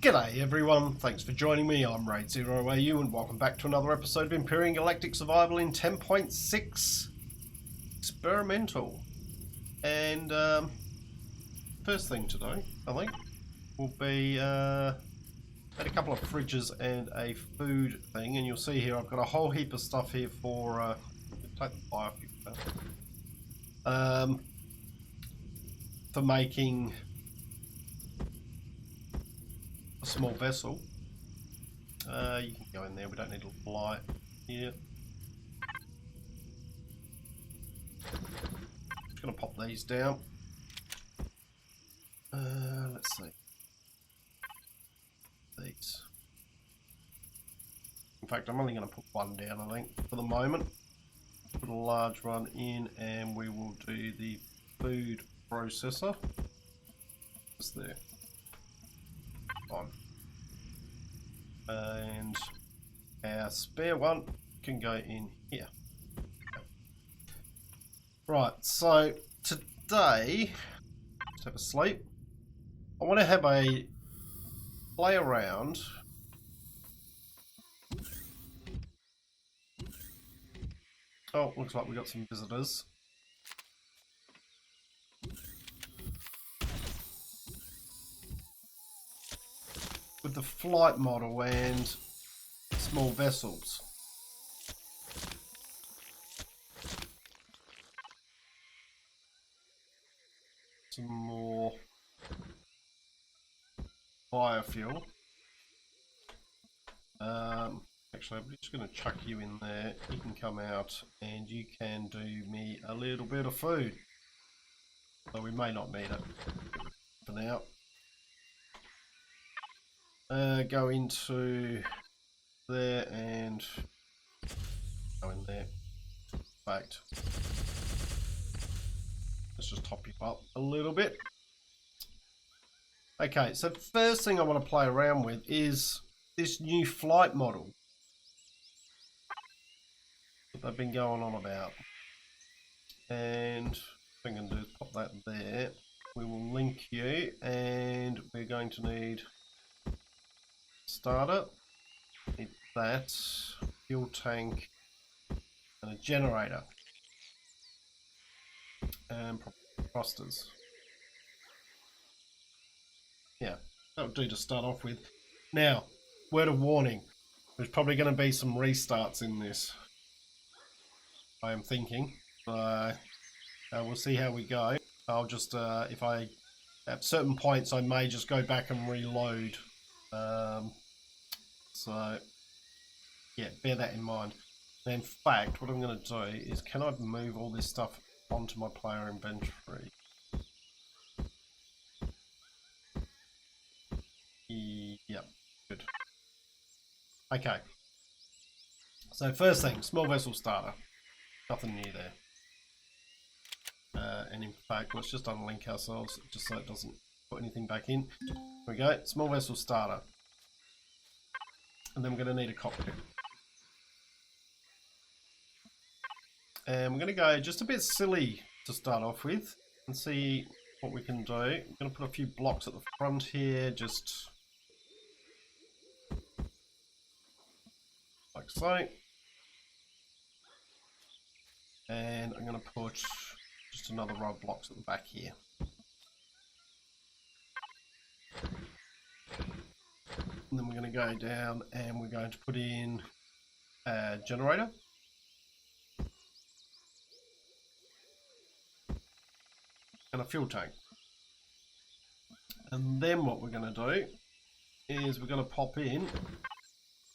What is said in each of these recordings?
G'day everyone, thanks for joining me. I'm RaidzeroAU and welcome back to another episode of Empyrion Galactic Survival in 10.6 Experimental. And first thing to do, I think, will be had a couple of fridges and a food thing, and you'll see here I've got a whole heap of stuff here for take the fire for making a small vessel. You can go in there, we don't need a light here. Just gonna pop these down. Let's see. These. In fact, I'm only gonna put one down, I think, for the moment. Put a large one in and we will do the food processor. Just there. On. And our spare one can go in here. Right, so today, let's have a sleep. I want to have a play around. Oh, looks like we got some visitors. With the flight model and small vessels. Some more biofuel. Actually, I'm just going to chuck you in there. You can come out and you can do me a little bit of food. So we may not need it for now. Go into there and go in there. In fact, let's just top you up a little bit. Okay, so the first thing I want to play around with is this new flight model that they've been going on about. And what I'm going to do is pop that there. We will link you and we're going to need starter, need that, fuel tank, and a generator, and thrusters. Yeah, that'll do to start off with. Now, word of warning, there's probably going to be some restarts in this, I am thinking. We'll see how we go. I'll just, if I, at certain points, I may just go back and reload. So, yeah, bear that in mind. And in fact, what I'm going to do is, can I move all this stuff onto my player inventory? Yep, good. Okay. So first thing, small vessel starter. Nothing new there. And in fact, let's just unlink ourselves, just so it doesn't put anything back in. Here we go, small vessel starter. And then we're going to need a cockpit. And we're going to go just a bit silly to start off with and see what we can do. I'm going to put a few blocks at the front here, just like so. And I'm going to put just another row of blocks at the back here. And then we're going to go down and we're going to put in a generator. And a fuel tank. And then what we're going to do is we're going to pop in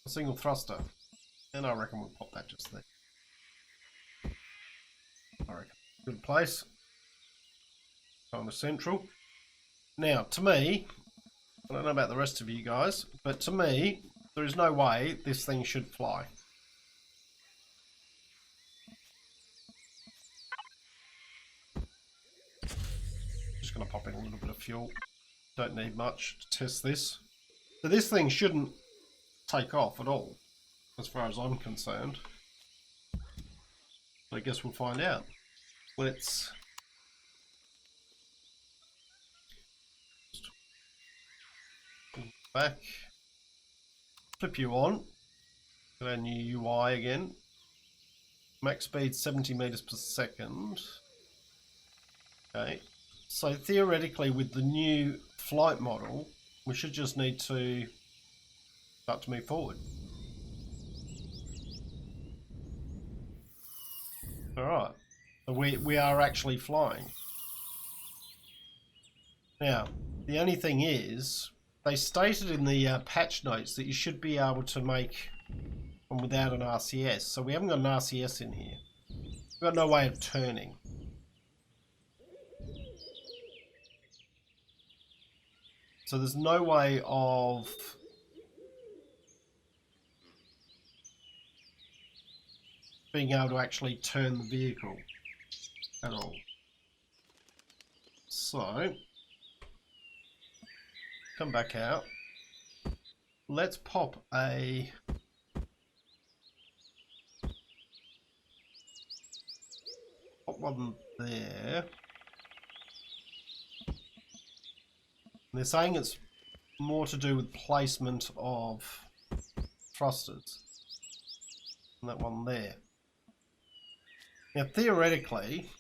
a single thruster. And I reckon we'll pop that just there. I reckon. Good place. Kind of central. Now, to me, I don't know about the rest of you guys, but to me, there is no way this thing should fly. Just going to pop in a little bit of fuel. Don't need much to test this. So this thing shouldn't take off at all, as far as I'm concerned. But I guess we'll find out. Let's Back. Flip you on. Get our new UI again. Max speed 70 meters per second. Okay. So theoretically, with the new flight model, we should just need to start to move forward. Alright. So we are actually flying. Now, the only thing is, they stated in the patch notes that you should be able to make one without an RCS. So we haven't got an RCS in here. We've got no way of turning. So there's no way of being able to actually turn the vehicle at all. So, come back out. Let's pop a one there. And they're saying it's more to do with placement of thrusters. And that one there. Now theoretically,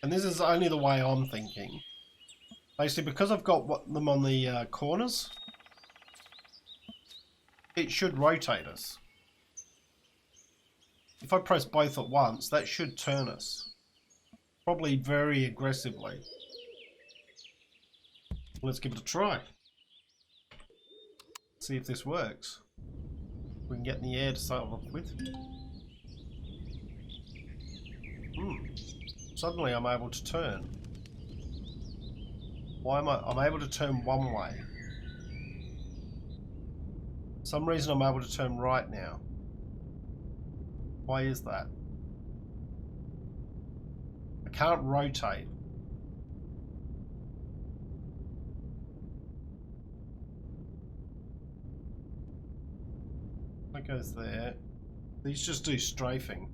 and this is only the way I'm thinking, basically because I've got them on the corners, it should rotate us. If I press both at once, that should turn us. Probably very aggressively. Let's give it a try. See if this works. We can get in the air to start off with. Suddenly I'm able to turn. Why am I'm able to turn one way. For some reason I'm able to turn right now. Why is that? I can't rotate. That goes there. These just do strafing.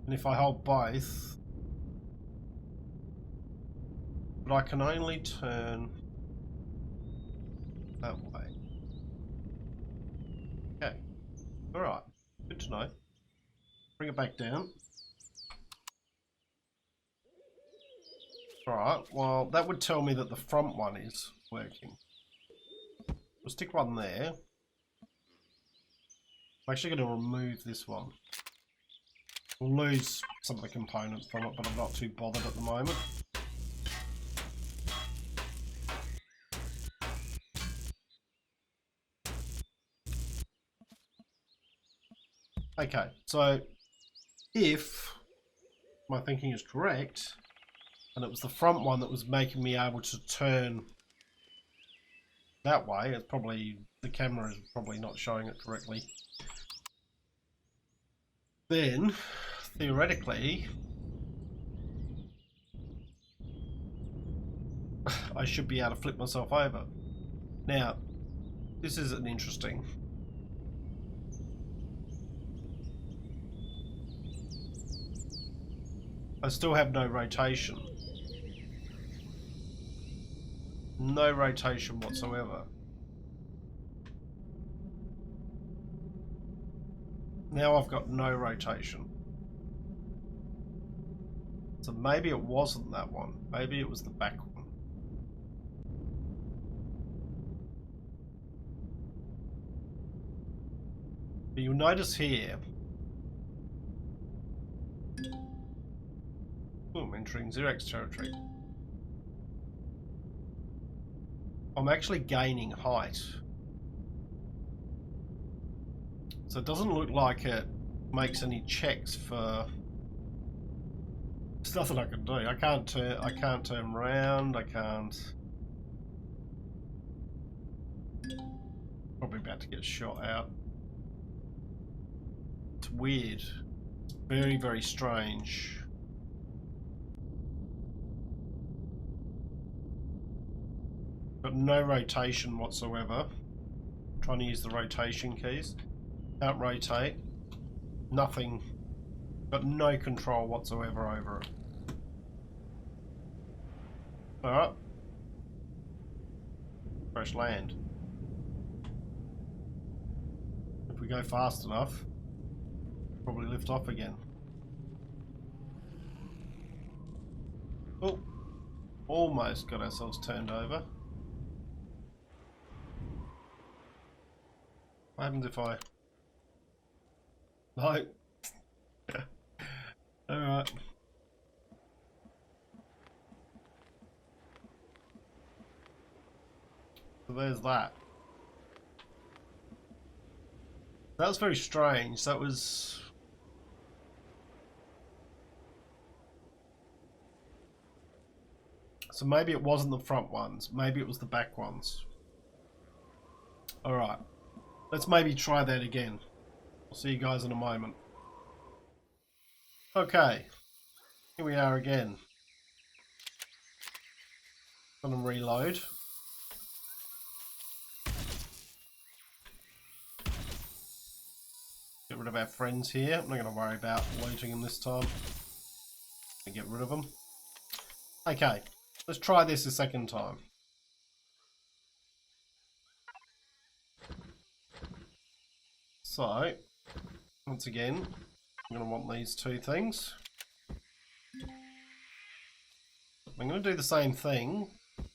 And if I hold both, but I can only turn that way. Okay. Alright. Good to know. Bring it back down. Alright, well that would tell me that the front one is working. We'll stick one there. I'm actually going to remove this one. We'll lose some of the components from it, but I'm not too bothered at the moment. Okay, so if my thinking is correct, and it was the front one that was making me able to turn that way, it's probably, the camera is probably not showing it correctly. Then, theoretically, I should be able to flip myself over. Now, this is an interesting. I still have no rotation. No rotation whatsoever. Now I've got no rotation. So maybe it wasn't that one. Maybe it was the back one. But you'll notice here, I'm entering 0x territory. I'm actually gaining height. So it doesn't look like it makes any checks for. There's nothing I can do. I can't turn around. I can't. Probably about to get shot out. It's weird. It's very, very strange. Got no rotation whatsoever. I'm trying to use the rotation keys. Can't rotate. Nothing. Got no control whatsoever over it. Alright. Fresh land. If we go fast enough, probably lift off again. Oh, almost got ourselves turned over. What happens if I... No. Alright. So there's that. That was very strange. That was... So maybe it wasn't the front ones. Maybe it was the back ones. Alright. Let's maybe try that again. I'll see you guys in a moment. Okay. Here we are again. Gonna reload. Get rid of our friends here. I'm not gonna worry about looting them this time. And get rid of them. Okay. Let's try this a second time. So, once again, I'm going to want these two things. I'm going to do the same thing. I'm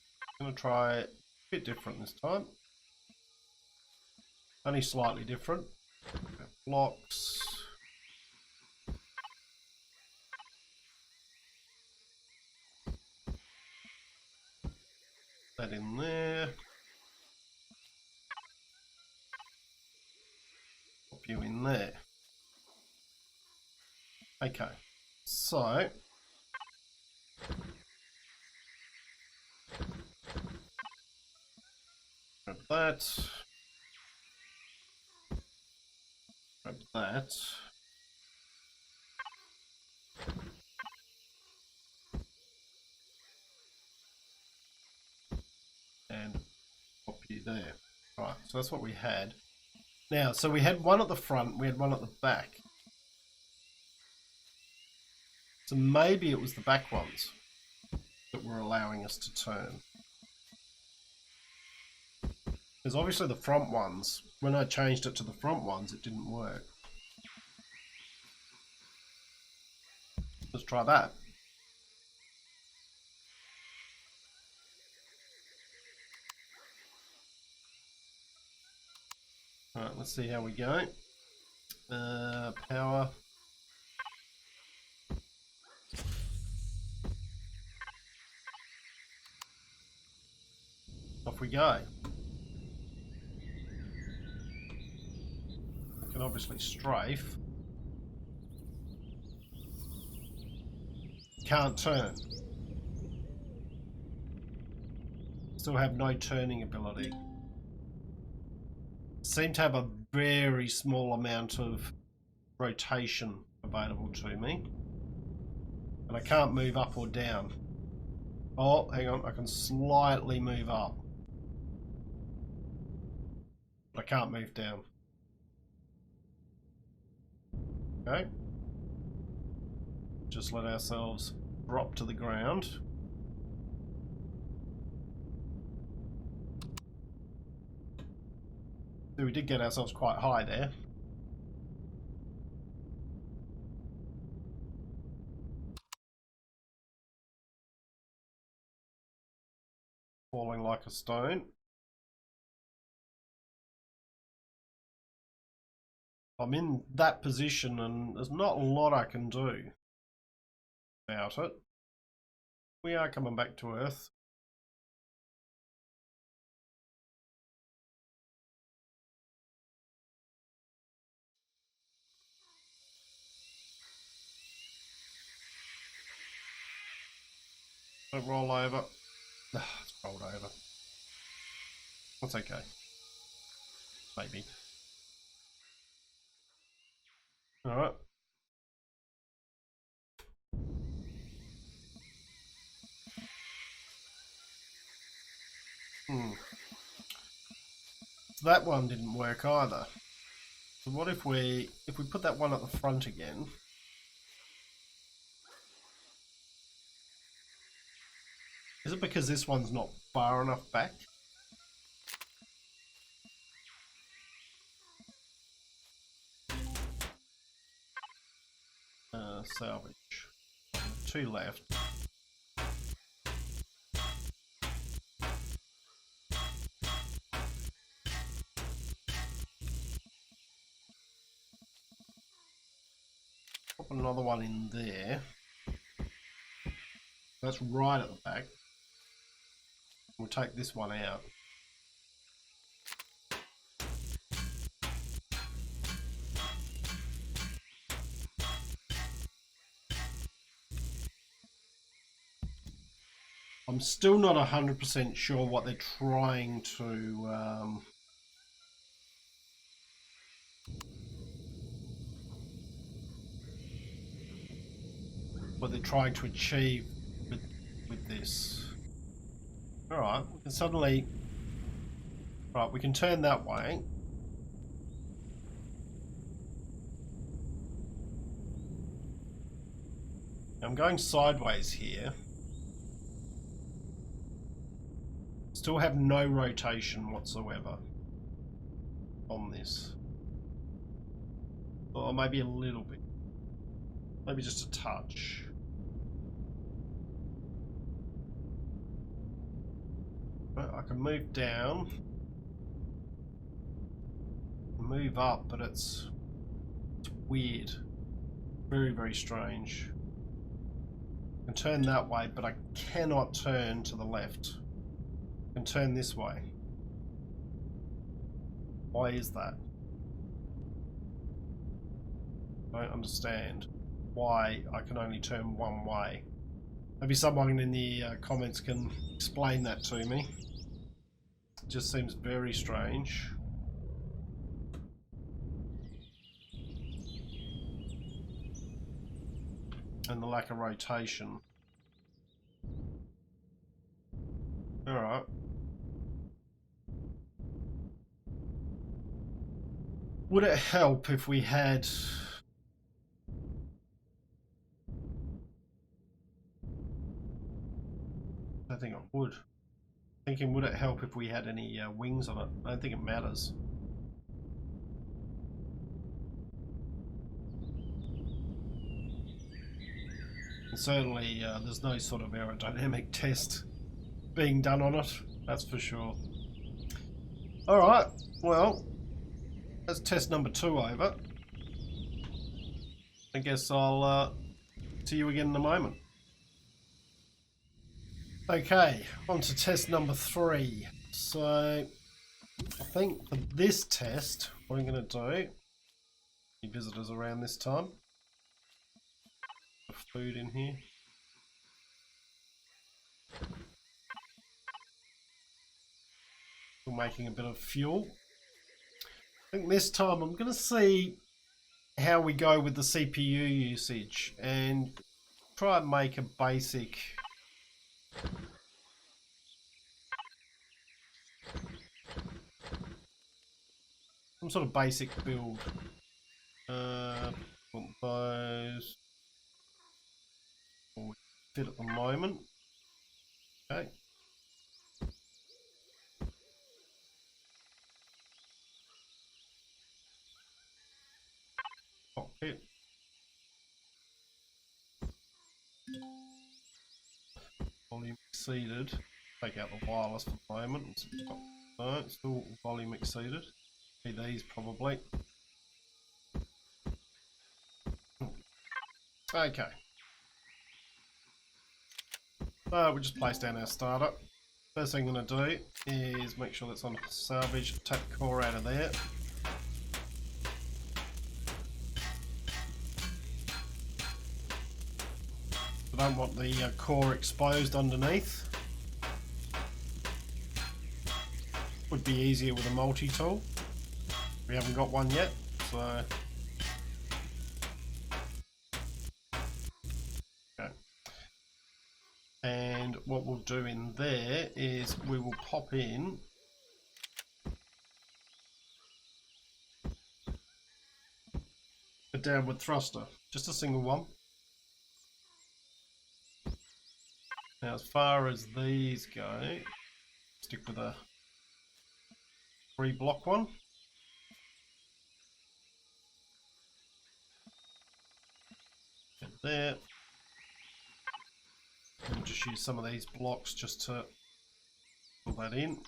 going to try it a bit different this time. Only slightly different. Blocks. That in there. Pop you in there. Okay. So. Grab that. Grab that. And pop you there. Right, so that's what we had. Now, so we had one at the front, we had one at the back. So maybe it was the back ones that were allowing us to turn. Because obviously the front ones, when I changed it to the front ones, it didn't work. Let's try that. Alright, let's see how we go. Power. Off we go. We can obviously strafe. Can't turn. Still have no turning ability. Seem to have a very small amount of rotation available to me. And I can't move up or down. Oh, hang on, I can slightly move up. But I can't move down. Okay. Just let ourselves drop to the ground. So we did get ourselves quite high there. Falling like a stone. I'm in that position and there's not a lot I can do about it. We are coming back to Earth. Don't roll over. It's rolled over. That's okay. Maybe. Alright. So that one didn't work either. So what if we put that one at the front again? Is it because this one's not far enough back? salvage. 2 left. Pop another one in there. That's right at the back. We'll take this one out. I'm still not 100% sure what they're trying to achieve with this. Alright, we can suddenly... Right, we can turn that way. I'm going sideways here. Still have no rotation whatsoever on this. Or maybe a little bit. Maybe just a touch. I can move down. Move up, but it's weird. Very, very strange. I can turn that way, but I cannot turn to the left. I can turn this way. Why is that? I don't understand why I can only turn one way. Maybe someone in the comments can explain that to me. It just seems very strange. And the lack of rotation. Alright. Would it help if we had... I think it would. Thinking, would it help if we had any wings on it? I don't think it matters. And certainly there's no sort of aerodynamic test being done on it, that's for sure. Alright, well, that's test number 2 over. I guess I'll see you again in a moment. Okay, on to test number 3. So, I think for this test, what I'm going to do, any visitors around this time, food in here. We're making a bit of fuel. I think this time I'm going to see how we go with the CPU usage and try and make a basic some sort of basic build. Want those fit at the moment. Okay. Cockpit. Volume exceeded. Take out the wireless for the moment. No, it's still volume exceeded. Be these probably. Okay. So we just place down our starter. First thing I'm going to do is make sure that's on salvage. Take the core out of there. I don't want the core exposed underneath. Would be easier with a multi-tool. We haven't got one yet, so... Okay. And what we'll do in there is we will pop in a downward thruster, just a single one. Now as far as these go, stick with a 3-block one. there. We'll just use some of these blocks just to pull that in.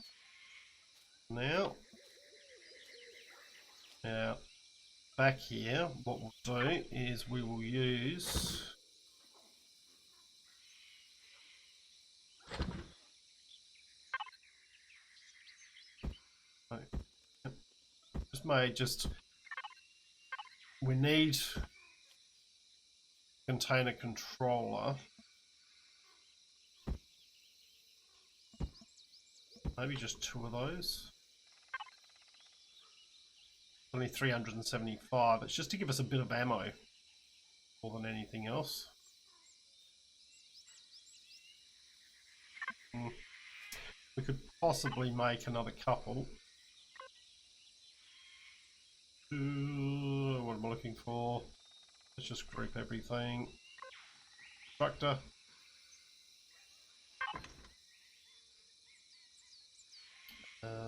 Now, back here, what we'll do is we will use we need container controller. Maybe just 2 of those. Only 375. It's just to give us a bit of ammo more than anything else. We could possibly make another couple. What am I looking for? Let's just group everything. Constructor.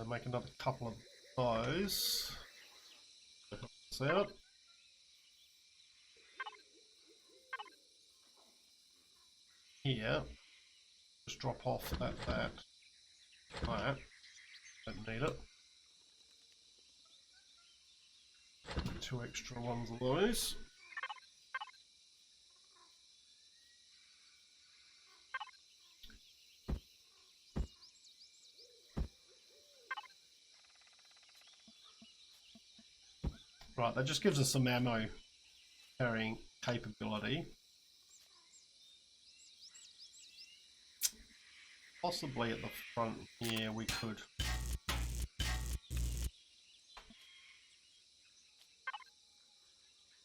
Make another couple of those. Help us out. Here, just drop off that. Don't need it. 2 extra ones of those. Right, that just gives us some ammo carrying capability. Possibly at the front here we could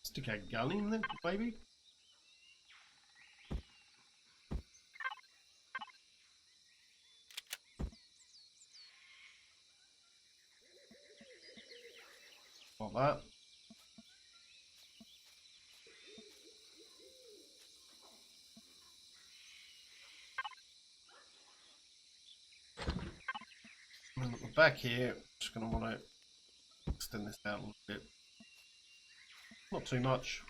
stick our gun in there, maybe? Like that. And at the back here, I'm just going to want to extend this out a little bit. Not too much.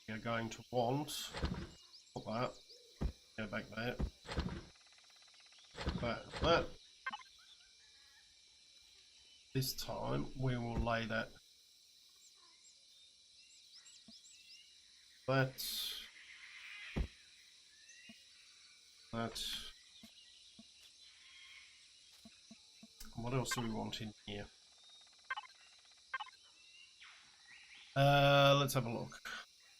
You're going to want, put that, go back there, that. This time we will lay that, that. What else do we want in here? Let's have a look.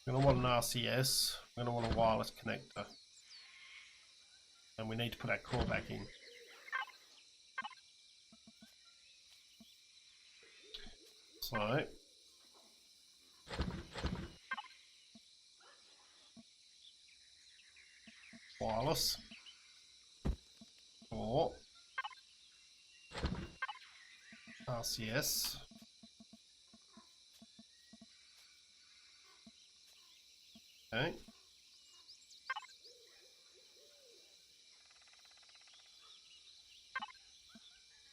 I'm going to want an RCS. I'm going to want a wireless connector. And we need to put our core back in. So, wireless, or RCS. Okay.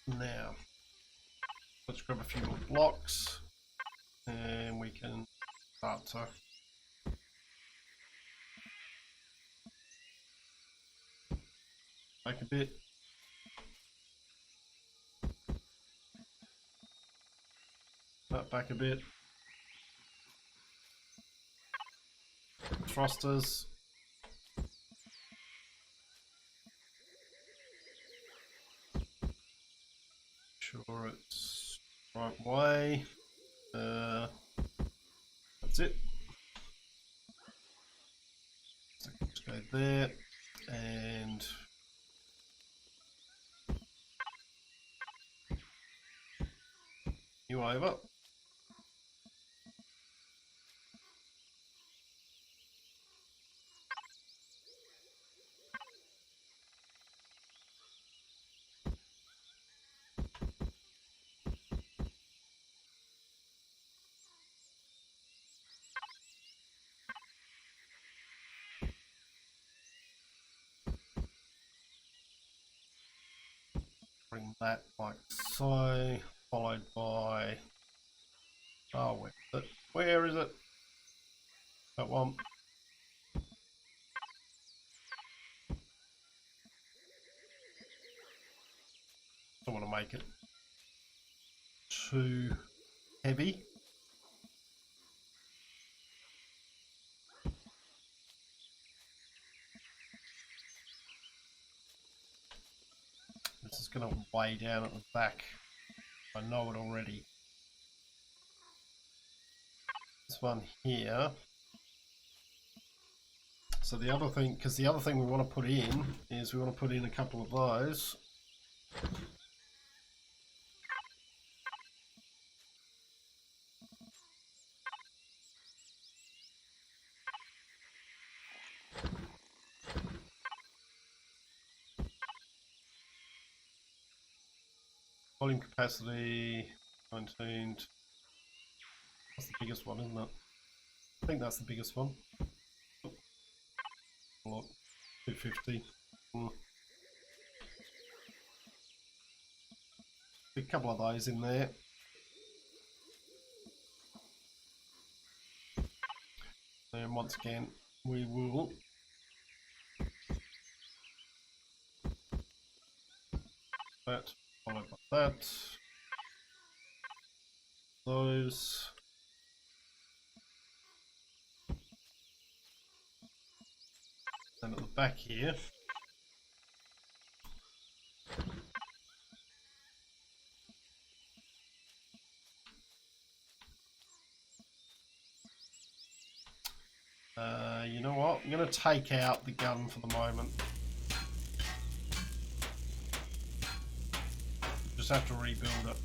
Now, let's grab a few more blocks, and we can start to back a bit. That back a bit. Thrusters. Sure it's right way. That's it. So just go there and you over. Bring that like so, followed by Oh, where is it? Where is it? That one. Don't want to make it too heavy. This is going to weigh down at the back. I know it already. This one here. So the other thing, because the other thing we want to put in is we want to put in a couple of those. Volume capacity, 19. That's the biggest one, isn't it? I think that's the biggest one. Look, 250. A couple of those in there. And once again, we will that followed by that. Those. And at the back here. You know what? I'm going to take out the gun for the moment. Just have to rebuild it.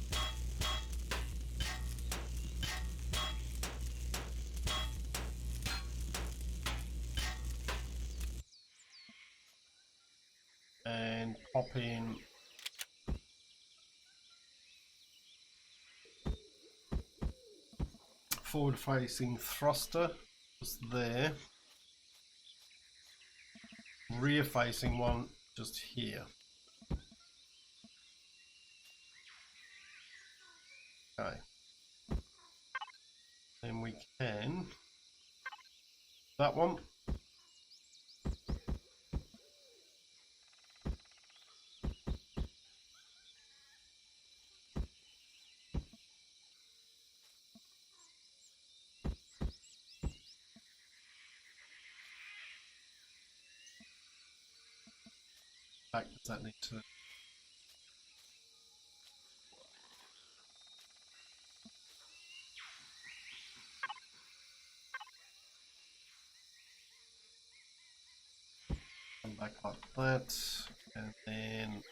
And pop in forward facing thruster, just there. Rear facing one just here. Okay. Then we can that one. Does that need to come back like that, and then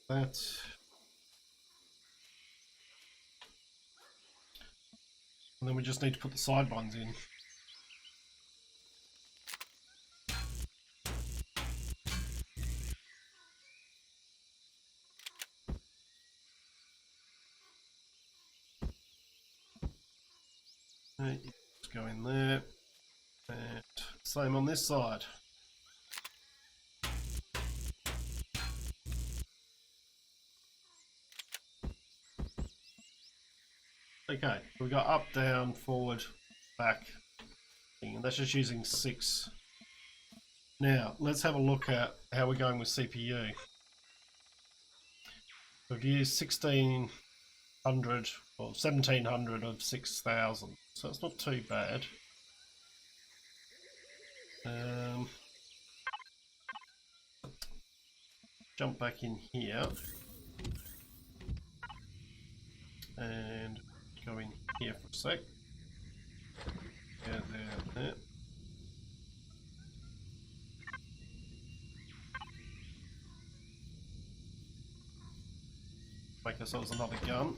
that. And then we just need to put the side ones in. Okay, just go in there, and same on this side. Okay, we've got up, down, forward, back, and that's just using 6. Now, let's have a look at how we're going with CPU. We've used 1600 or 1700 of 6000, so it's not too bad. Jump back in here and go in here for a sec. There. Make ourselves another gun.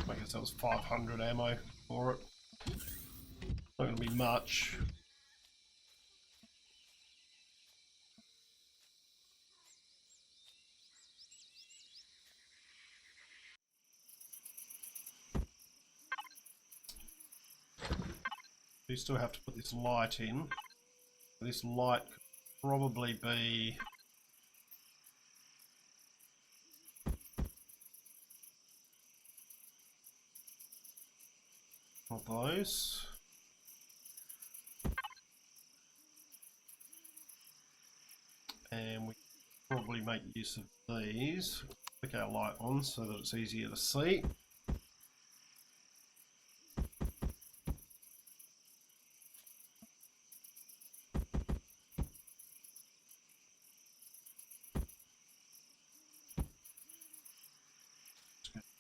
Make ourselves 500 ammo for it. Not going to be much. We still have to put this light in. This light could probably be Of those. And we can probably make use of these. Click our light on so that it's easier to see.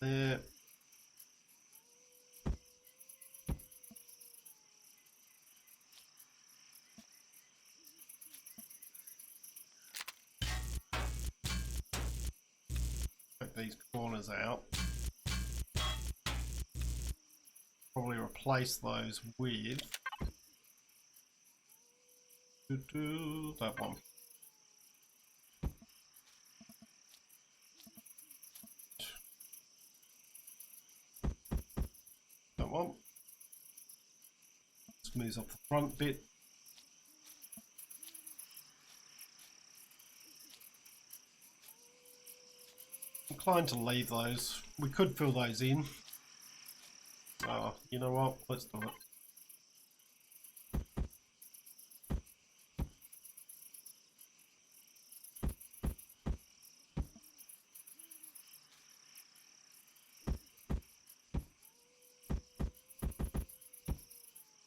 There. Take these corners out. Probably replace those with that one. That one. Smooths up the front bit. Inclined to leave those. We could fill those in. Oh, you know what? Let's do it.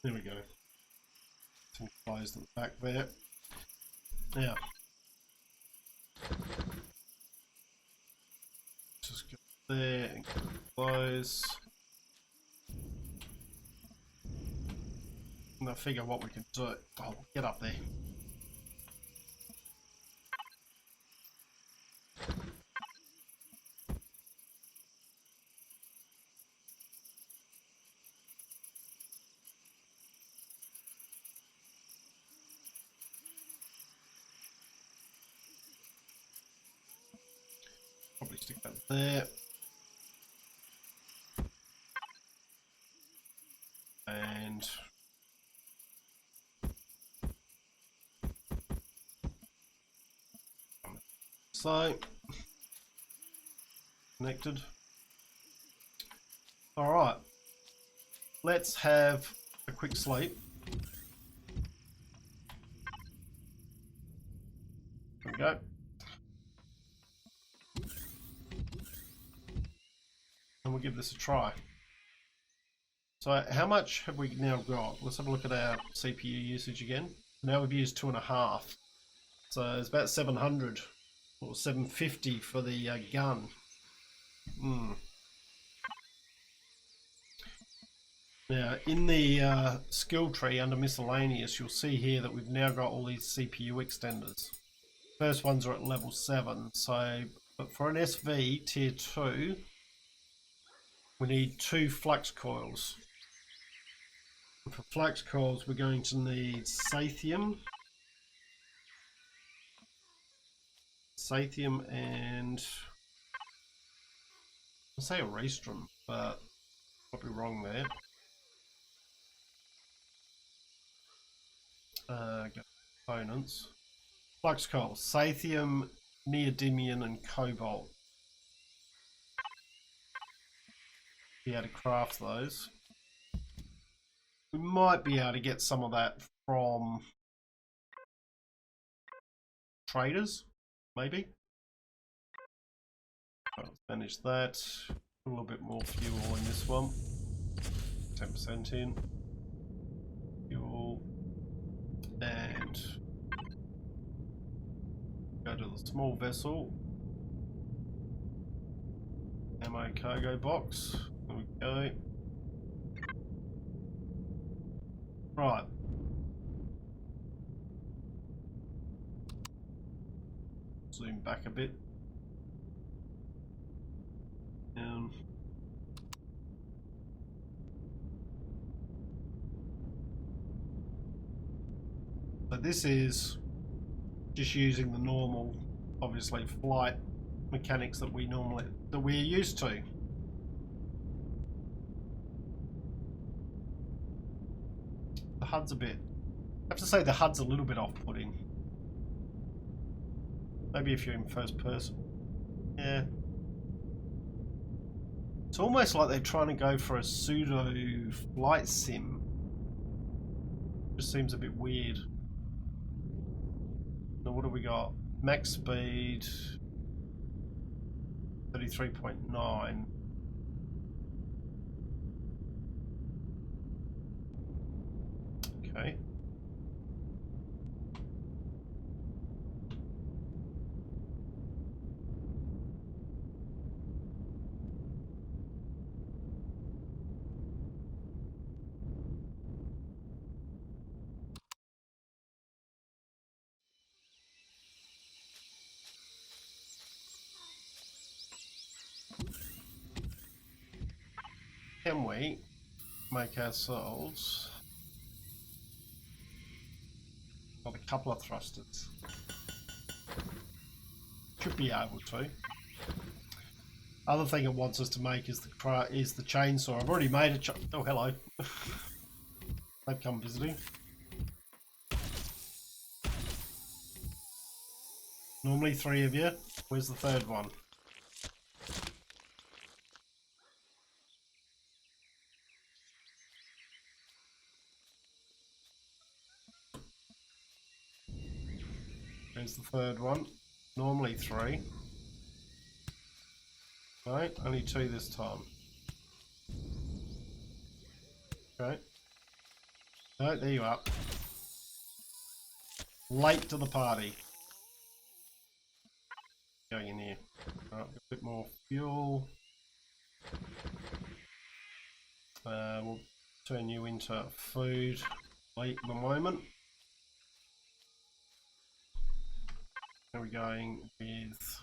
There we go. Close the back there. Now, just go there and close. And I figure what we can do. Oh, get up there. Probably stick that there. And so connected. All right, let's have a quick sleep. There we go. And we'll give this a try. So how much have we now got? Let's have a look at our CPU usage again. Now we've used 2.5. So it's about 700 or 750 for the gun. Now in the skill tree under miscellaneous, you'll see here that we've now got all these CPU extenders. First ones are at level 7. So but for an SV tier 2, we need 2 flux coils. And for flux coils, we're going to need Sathium and I'll say Restrum, but I'll be wrong there. Components. Flux coils, Sathium, Neodymium, and Cobalt. Be able to craft those. We might be able to get some of that from traders, maybe. Let's manage that. A little bit more fuel in this one. 10% in. Fuel. And go to the small vessel. Ammo cargo box. There we go. Right. Zoom back a bit. So this is just using the normal, obviously, flight mechanics that we're used to. The HUD's I have to say the HUD's a little bit off-putting. Maybe if you're in first person. Yeah. It's almost like they're trying to go for a pseudo flight sim. Just seems a bit weird. Now what do we got? Max speed 33.9. Okay. Can we make ourselves a couple of thrusters? Should be able to. Other thing it wants us to make is the chainsaw. I've already made a oh, hello. They've come visiting. Normally 3 of you. Where's the third one? There's the third one. Normally 3. No, only 2 this time. Okay. No, there you are. Late to the party. Going in here. Right, a bit more fuel. We'll turn you into food late in the moment. Now we're going with...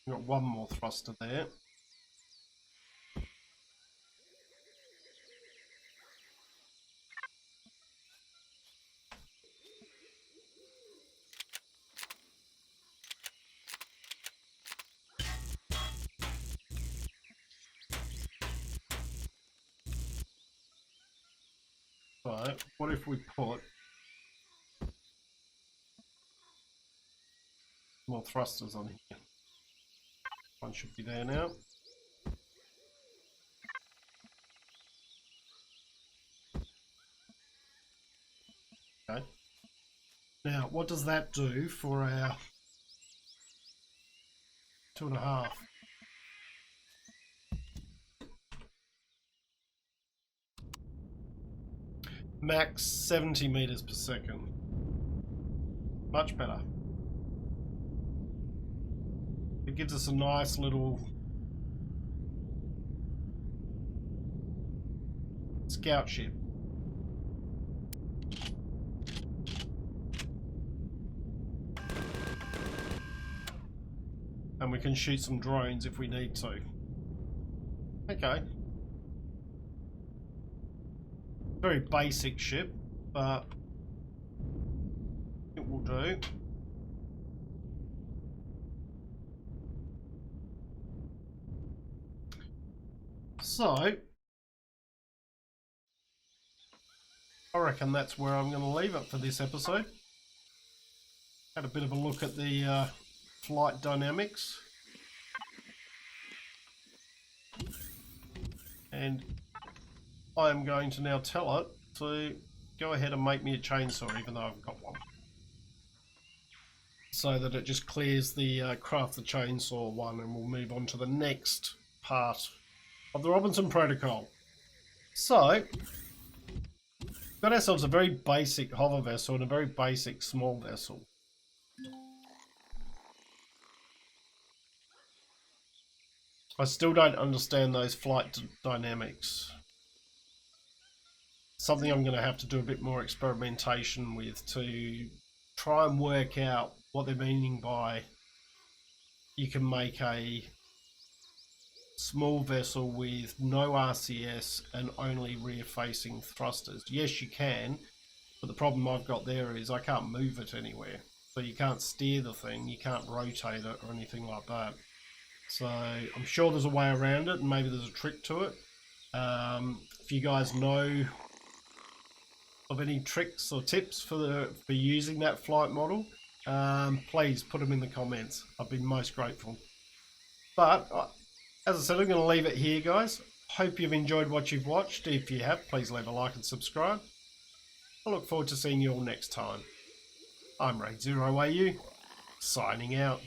We've got one more thruster there. So, what if we put more thrusters on here? One should be there now. Okay. Now, what does that do for our 2.5? Max 70 meters per second. Much better. It gives us a nice little scout ship. And we can shoot some drones if we need to. Okay. Very basic ship, but it will do. So, I reckon that's where I'm going to leave it for this episode. Had a bit of a look at the flight dynamics. And I am going to now tell it to go ahead and make me a chainsaw, even though I've got one. So that it just clears the craft the chainsaw one, and we'll move on to the next part of the Robinson Protocol. So, got ourselves a very basic hover vessel and a very basic small vessel. I still don't understand those flight dynamics. Something I'm going to have to do a bit more experimentation with to try and work out what they're meaning by you can make a small vessel with no RCS and only rear-facing thrusters. Yes, you can, but the problem I've got there is I can't move it anywhere. So you can't steer the thing, you can't rotate it or anything like that. So I'm sure there's a way around it, and maybe there's a trick to it. If you guys know of any tricks or tips for using that flight model, please put them in the comments. I'd be most grateful. But as I said, I'm going to leave it here, guys. Hope you've enjoyed what you've watched. If you have, please leave a like and subscribe. I look forward to seeing you all next time. I'm RaidzeroAU, signing out.